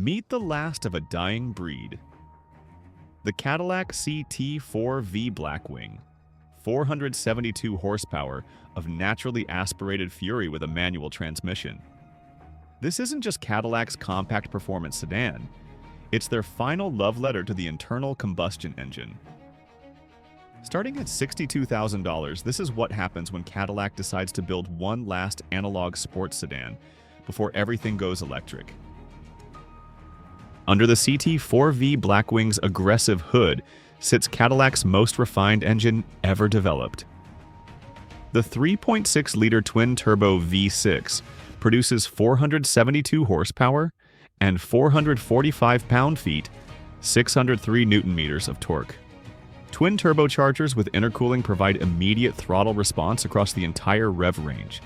Meet the last of a dying breed. The Cadillac CT4-V Blackwing. 472 horsepower of naturally aspirated fury with a manual transmission. This isn't just Cadillac's compact performance sedan. It's their final love letter to the internal combustion engine. Starting at $62,000, this is what happens when Cadillac decides to build one last analog sports sedan before everything goes electric. Under the CT4-V Blackwing's aggressive hood sits Cadillac's most refined engine ever developed. The 3.6-liter twin-turbo V6 produces 472 horsepower and 445 pound-feet, 603 newton-meters of torque. Twin turbochargers with intercooling provide immediate throttle response across the entire rev range.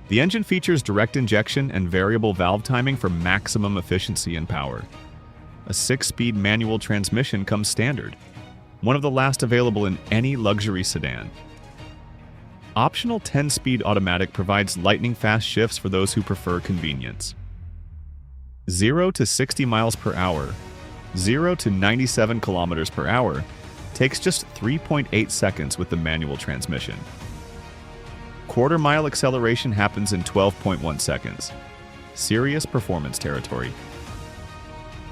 The engine features direct injection and variable valve timing for maximum efficiency and power. A 6-speed manual transmission comes standard, one of the last available in any luxury sedan. Optional 10-speed automatic provides lightning-fast shifts for those who prefer convenience. 0 to 60 miles per hour, 0 to 97 kilometers per hour takes just 3.8 seconds with the manual transmission. Quarter-mile acceleration happens in 12.1 seconds. Serious performance territory.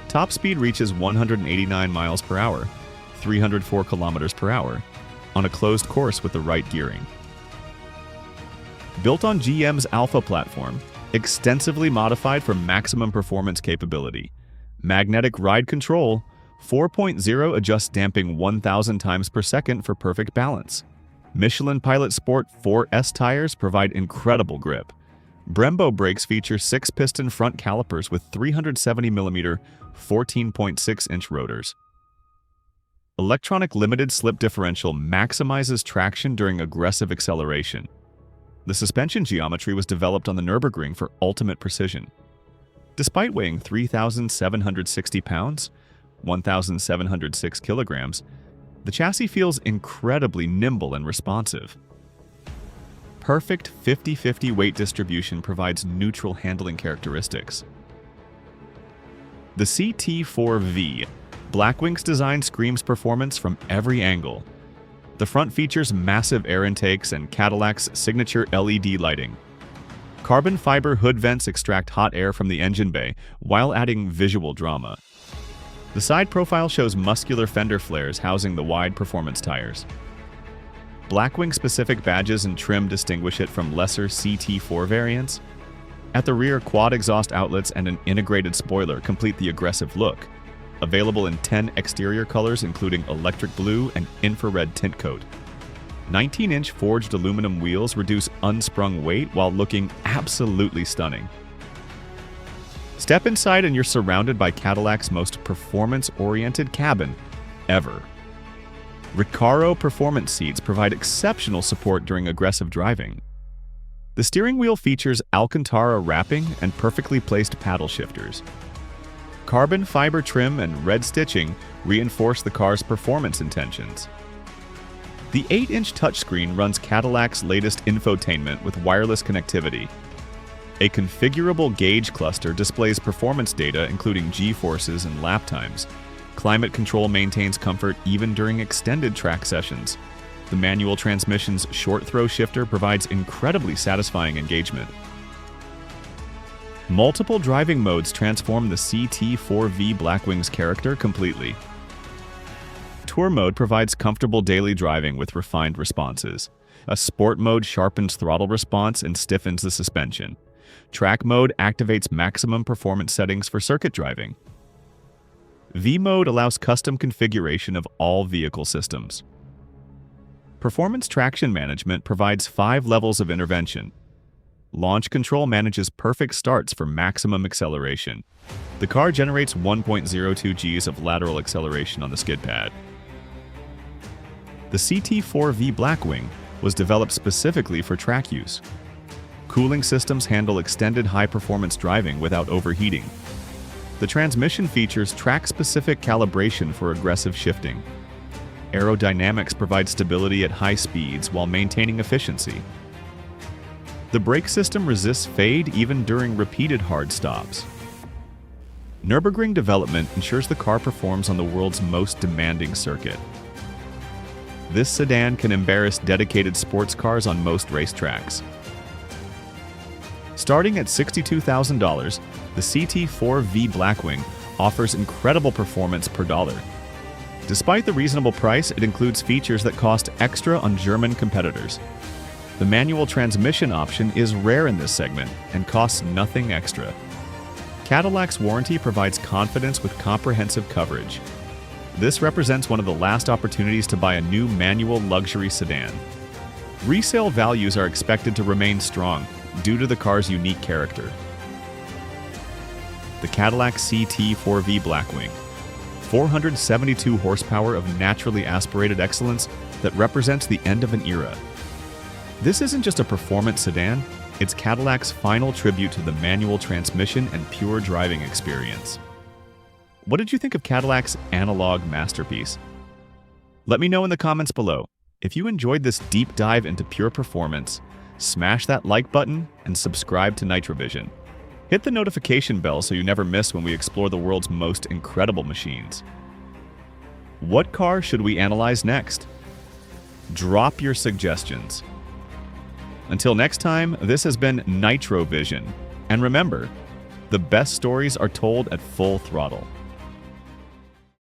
Top speed reaches 189 miles per hour, 304 kilometers per hour, on a closed course with the right gearing. Built on GM's Alpha platform, extensively modified for maximum performance capability. Magnetic ride control, 4.0 adjusts damping 1,000 times per second for perfect balance. Michelin Pilot Sport 4S tires provide incredible grip. Brembo brakes feature 6-piston front calipers with 370mm 14.6-inch rotors. Electronic limited slip differential maximizes traction during aggressive acceleration. The suspension geometry was developed on the Nürburgring for ultimate precision. Despite weighing 3,760 pounds, 1,706 kilograms, the chassis feels incredibly nimble and responsive. Perfect 50-50 weight distribution provides neutral handling characteristics. The CT4-V Blackwing's design screams performance from every angle. The front features massive air intakes and Cadillac's signature LED lighting. Carbon fiber hood vents extract hot air from the engine bay while adding visual drama. The side profile shows muscular fender flares housing the wide performance tires. Blackwing-specific badges and trim distinguish it from lesser CT4 variants. At the rear, quad exhaust outlets and an integrated spoiler complete the aggressive look, available in 10 exterior colors including electric blue and infrared tint coat. 19-inch forged aluminum wheels reduce unsprung weight while looking absolutely stunning. Step inside and you're surrounded by Cadillac's most performance-oriented cabin ever. Recaro performance seats provide exceptional support during aggressive driving. The steering wheel features Alcantara wrapping and perfectly placed paddle shifters. Carbon fiber trim and red stitching reinforce the car's performance intentions. The 8-inch touchscreen runs Cadillac's latest infotainment with wireless connectivity. A configurable gauge cluster displays performance data including G-forces and lap times. Climate control maintains comfort even during extended track sessions. The manual transmission's short-throw shifter provides incredibly satisfying engagement. Multiple driving modes transform the CT4-V Blackwing's character completely. Tour mode provides comfortable daily driving with refined responses. A sport mode sharpens throttle response and stiffens the suspension. Track mode activates maximum performance settings for circuit driving. V mode allows custom configuration of all vehicle systems. Performance traction management provides 5 levels of intervention. Launch control manages perfect starts for maximum acceleration. The car generates 1.02 Gs of lateral acceleration on the skid pad. The CT4-V Blackwing was developed specifically for track use. Cooling systems handle extended high-performance driving without overheating. The transmission features track-specific calibration for aggressive shifting. Aerodynamics provide stability at high speeds while maintaining efficiency. The brake system resists fade even during repeated hard stops. Nürburgring development ensures the car performs on the world's most demanding circuit. This sedan can embarrass dedicated sports cars on most racetracks. Starting at $62,000, the CT4-V Blackwing offers incredible performance per dollar. Despite the reasonable price, it includes features that cost extra on German competitors. The manual transmission option is rare in this segment and costs nothing extra. Cadillac's warranty provides confidence with comprehensive coverage. This represents one of the last opportunities to buy a new manual luxury sedan. Resale values are expected to remain strong due to the car's unique character. The Cadillac CT4-V Blackwing. 472 horsepower of naturally aspirated excellence that represents the end of an era. This isn't just a performance sedan, it's Cadillac's final tribute to the manual transmission and pure driving experience. What did you think of Cadillac's analog masterpiece? Let me know in the comments below. If you enjoyed this deep dive into pure performance, smash that like button and subscribe to Nitrovision. Hit the notification bell so you never miss when we explore the world's most incredible machines. What car should we analyze next? Drop your suggestions. Until next time, this has been Nitrovision. And remember, the best stories are told at full throttle.